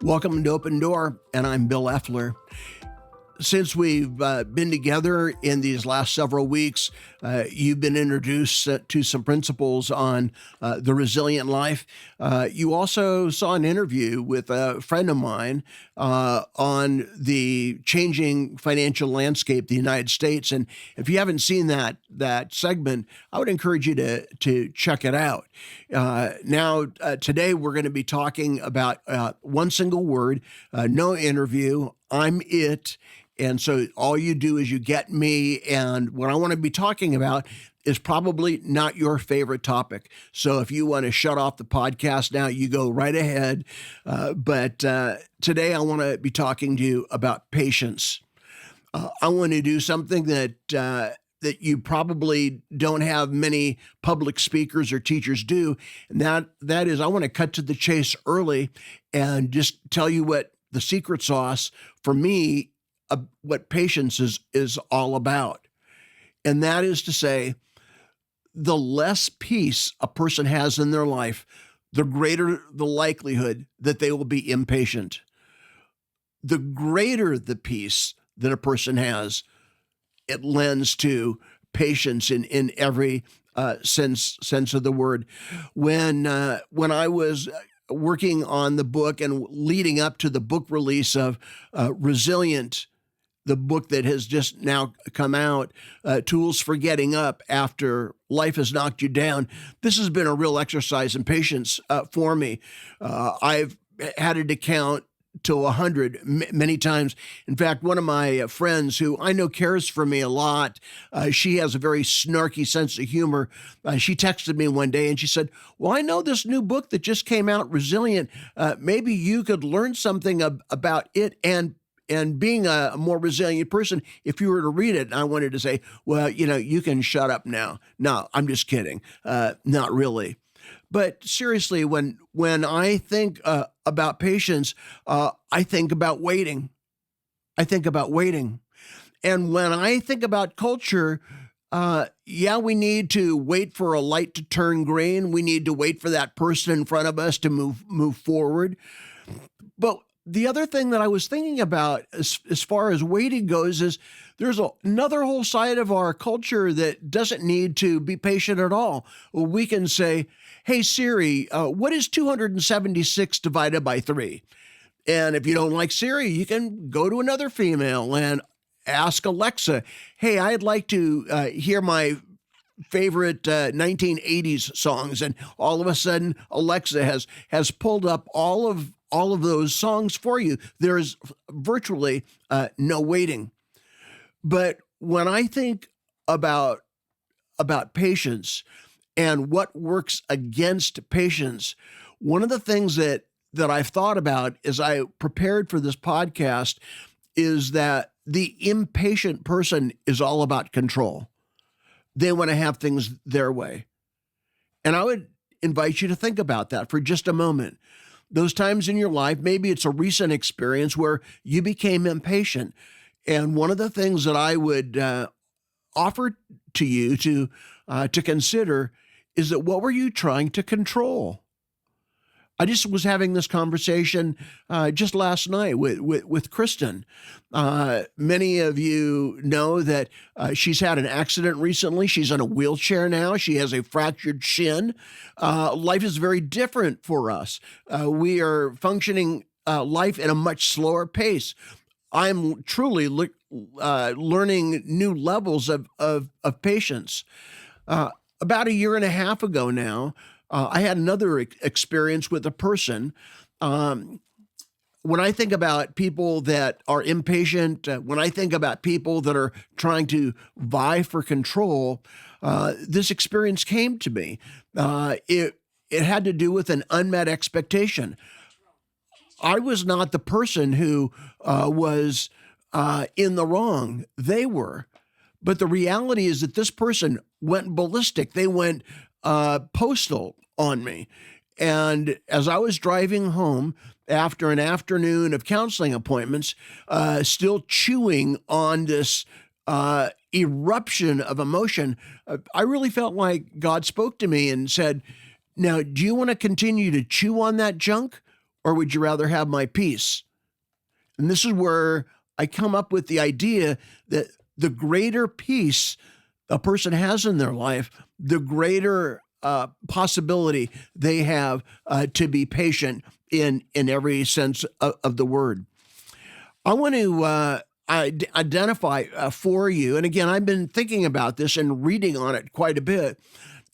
Welcome to Open Door, and I'm Bill Effler. Since we've been together in these last several weeks, you've been introduced to some principles on the resilient life. You also saw an interview with a friend of mine on the changing financial landscape of the United States. And if you haven't seen that segment, I would encourage you to check it out. Today we're going to be talking about one single word, no interview. I'm it. And so all you do is you get me, and what I want to be talking about is probably not your favorite topic. So if you want to shut off the podcast now, you go right ahead. But today I want to be talking to you about patience. I want to do something that you probably don't have many public speakers or teachers do, and that is I want to cut to the chase early and just tell you what the secret sauce for me, what patience is all about. And that is to say, the less peace a person has in their life, the greater the likelihood that they will be impatient. The greater the peace that a person has, it lends to patience in every sense of the word. When I was working on the book and leading up to the book release of Resilient, the book that has just now come out, Tools for Getting Up After Life Has Knocked You Down. This has been a real exercise in patience for me. I've had it to count to 100 many times. In fact, one of my friends who I know cares for me a lot, she has a very snarky sense of humor. She texted me one day and she said, well, I know this new book that just came out, Resilient. Maybe you could learn something about it and being a more resilient person if you were to read it. And I wanted to say, well, you can shut up now. No, I'm just kidding. Not really. But seriously, when I think about patience, I think about waiting. And when I think about culture, we need to wait for a light to turn green. We need to wait for that person in front of us to move forward. But the other thing that I was thinking about as far as waiting goes is there's another whole side of our culture that doesn't need to be patient at all. We can say, hey, Siri, what is 276 divided by 3? And if you don't like Siri, you can go to another female and ask Alexa, hey, I'd like to hear my favorite 1980s songs. And all of a sudden, Alexa has pulled up all of those songs for you. There's virtually no waiting. But when I think about patience and what works against patience, one of the things that I've thought about as I prepared for this podcast is that the impatient person is all about control. They want to have things their way. And I would invite you to think about that for just a moment. Those times in your life, maybe it's a recent experience where you became impatient. And one of the things that I would offer to you to consider is that what were you trying to control? I just was having this conversation just last night with Kristen. Many of you know that she's had an accident recently. She's in a wheelchair now. She has a fractured shin. Life is very different for us. We are functioning life at a much slower pace. I'm truly learning new levels of patience. About a year and a half ago now, I had another experience with a person. When I think about people that are impatient, when I think about people that are trying to vie for control, this experience came to me. It had to do with an unmet expectation. I was not the person who was in the wrong. They were. But the reality is that this person went ballistic. They went postal on me. And as I was driving home after an afternoon of counseling appointments, still chewing on this eruption of emotion, I really felt like God spoke to me and said, now, do you want to continue to chew on that junk? or would you rather have my peace? And this is where I come up with the idea that the greater peace a person has in their life, the greater possibility they have to be patient in every sense of the word. I want to identify for you, and again, I've been thinking about this and reading on it quite a bit,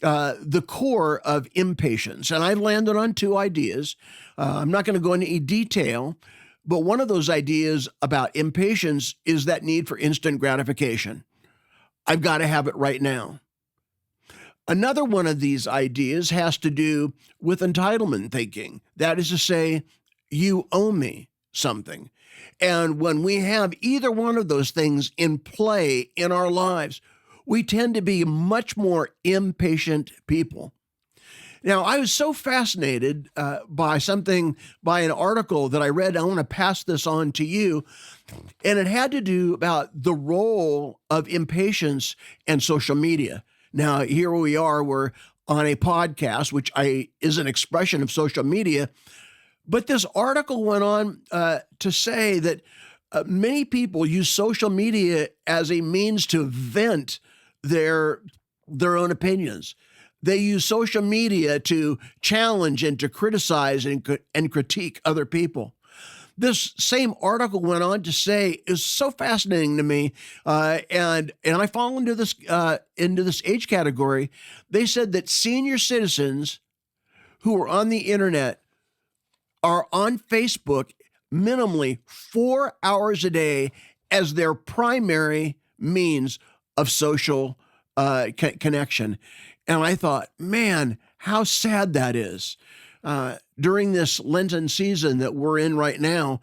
the core of impatience. And I landed on two ideas. I'm not going to go into any detail, but one of those ideas about impatience is that need for instant gratification. I've got to have it right now. Another one of these ideas has to do with entitlement thinking. That is to say, you owe me something. And when we have either one of those things in play in our lives, we tend to be much more impatient people. Now, I was so fascinated by an article that I read. I want to pass this on to you. And it had to do about the role of impatience and social media. Now, here we are, we're on a podcast, which is an expression of social media. But this article went on to say that many people use social media as a means to vent their own opinions. They use social media to challenge and to criticize and critique other people. This same article went on to say, is so fascinating to me, and I fall into this age category. They said that senior citizens who are on the internet are on Facebook minimally 4 hours a day as their primary means of social connection. And I thought, man, how sad that is. During this Lenten season that we're in right now,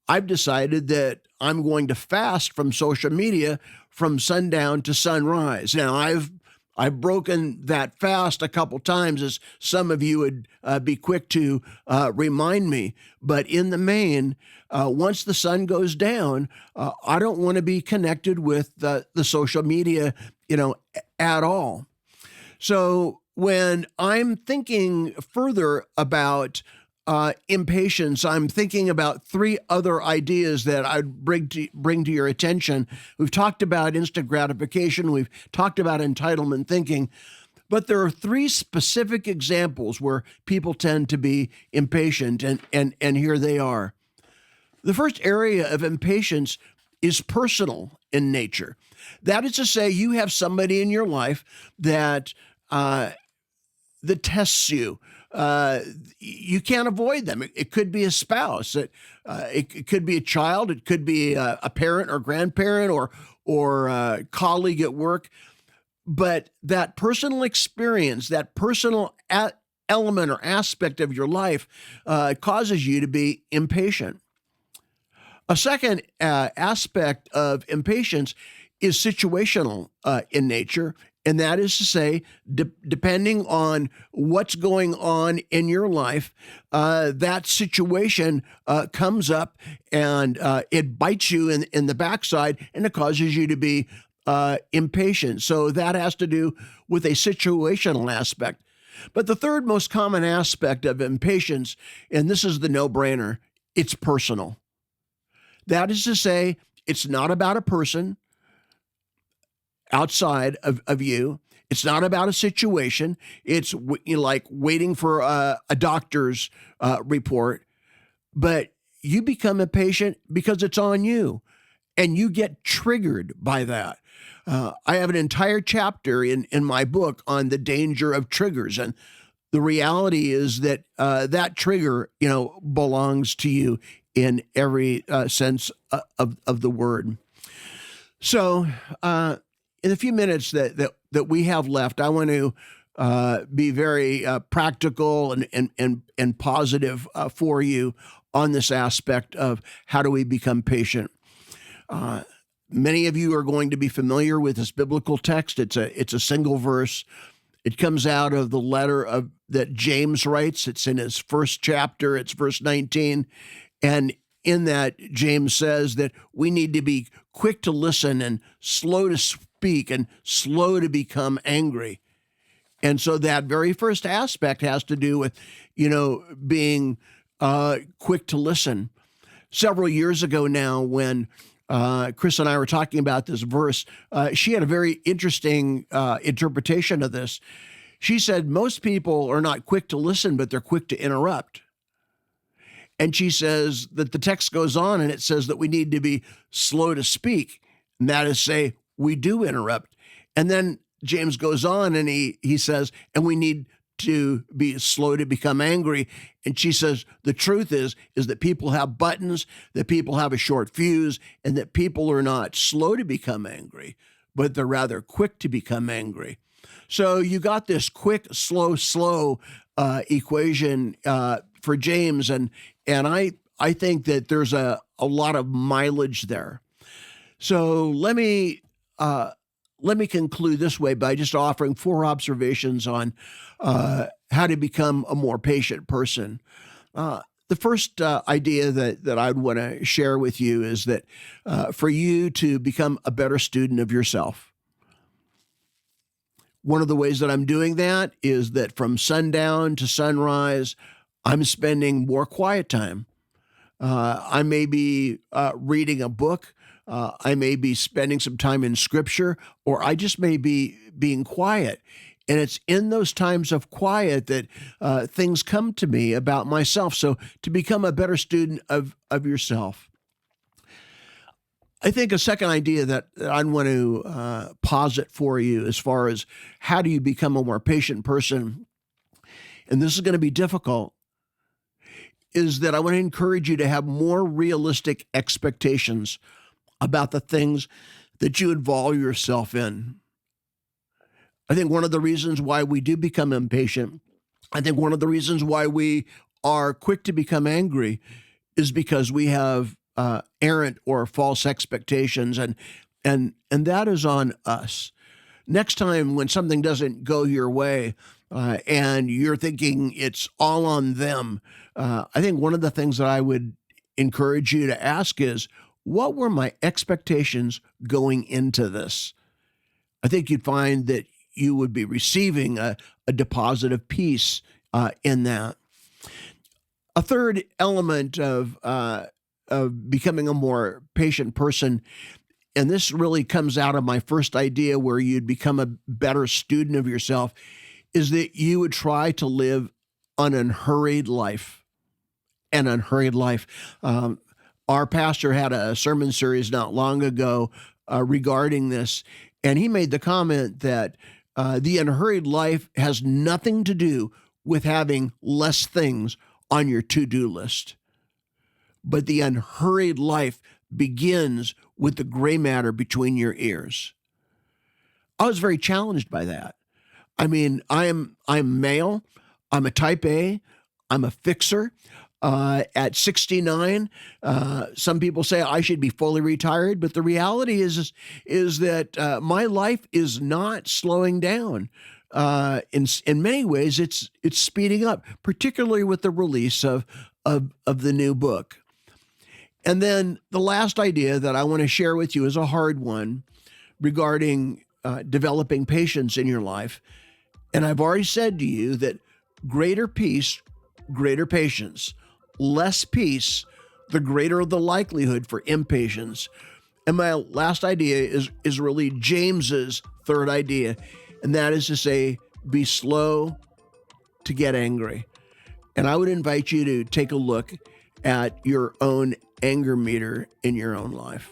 I've decided that I'm going to fast from social media from sundown to sunrise. Now, I've broken that fast a couple times, as some of you would be quick to remind me. But in the main, once the sun goes down, I don't want to be connected with the social media, at all. So when I'm thinking further about impatience, I'm thinking about three other ideas that I'd bring to your attention. We've talked about instant gratification. We've talked about entitlement thinking. But there are three specific examples where people tend to be impatient, and here they are. The first area of impatience is personal in nature. That is to say, you have somebody in your life that tests you. You can't avoid them. It could be a spouse. It could be a child. It could be a parent or grandparent or a colleague at work. But that personal experience, that personal element or aspect of your life causes you to be impatient. A second aspect of impatience is situational in nature. And that is to say, depending on what's going on in your life, that situation comes up and it bites you in the backside, and it causes you to be impatient. So that has to do with a situational aspect. But the third most common aspect of impatience, and this is the no-brainer, it's personal. That is to say, it's not about a person outside of you. It's not about a situation. It's like waiting for a doctor's report. But you become impatient because it's on you, and you get triggered by that. I have an entire chapter in my book on the danger of triggers, and the reality is that that trigger, belongs to you in every sense of the word. So, in the few minutes that we have left, I want to be very practical and positive for you on this aspect of how do we become patient. Many of you are going to be familiar with this biblical text. It's a single verse. It comes out of the letter that James writes. It's in his first chapter. It's verse 19. And in that, James says that we need to be quick to listen and slow to speak and slow to become angry. And so that very first aspect has to do with, being quick to listen. Several years ago now, when Chris and I were talking about this verse, she had a very interesting interpretation of this. She said most people are not quick to listen, but they're quick to interrupt. And she says that the text goes on and it says that we need to be slow to speak. And that is, say, we do interrupt. And then James goes on and he says, and we need to be slow to become angry. And she says, the truth is that people have buttons, that people have a short fuse, and that people are not slow to become angry, but they're rather quick to become angry. So you got this quick, slow equation for James, and I think that there's a lot of mileage there. So let me conclude this way by just offering 4 observations on how to become a more patient person. The first idea that I'd want to share with you is that for you to become a better student of yourself. One of the ways that I'm doing that is that from sundown to sunrise, I'm spending more quiet time. I may be reading a book. I may be spending some time in scripture, or I just may be being quiet. And it's in those times of quiet that things come to me about myself. So to become a better student of yourself. I think a second idea that I want to posit for you as far as how do you become a more patient person, and this is going to be difficult, is that I want to encourage you to have more realistic expectations about the things that you involve yourself in. I think one of the reasons why we do become impatient, I think one of the reasons why we are quick to become angry is because we have errant or false expectations, and that is on us. Next time when something doesn't go your way and you're thinking it's all on them, I think one of the things that I would encourage you to ask is, what were my expectations going into this? I think you'd find that you would be receiving a deposit of peace in that. A third element of becoming a more patient person, and this really comes out of my first idea where you'd become a better student of yourself, is that you would try to live an unhurried life. An unhurried life. Our pastor had a sermon series not long ago regarding this, and he made the comment that the unhurried life has nothing to do with having less things on your to-do list. But the unhurried life begins with the gray matter between your ears. I was very challenged by that. I mean, I'm male. I'm a type A. I'm a fixer. At 69, some people say I should be fully retired, but the reality is that my life is not slowing down. In many ways, it's speeding up, particularly with the release of the new book. And then the last idea that I want to share with you is a hard one regarding developing patience in your life. And I've already said to you that greater peace, greater patience. Less peace, the greater the likelihood for impatience. And my last idea is really James's third idea, and that is to say, be slow to get angry. And I would invite you to take a look at your own anger meter in your own life.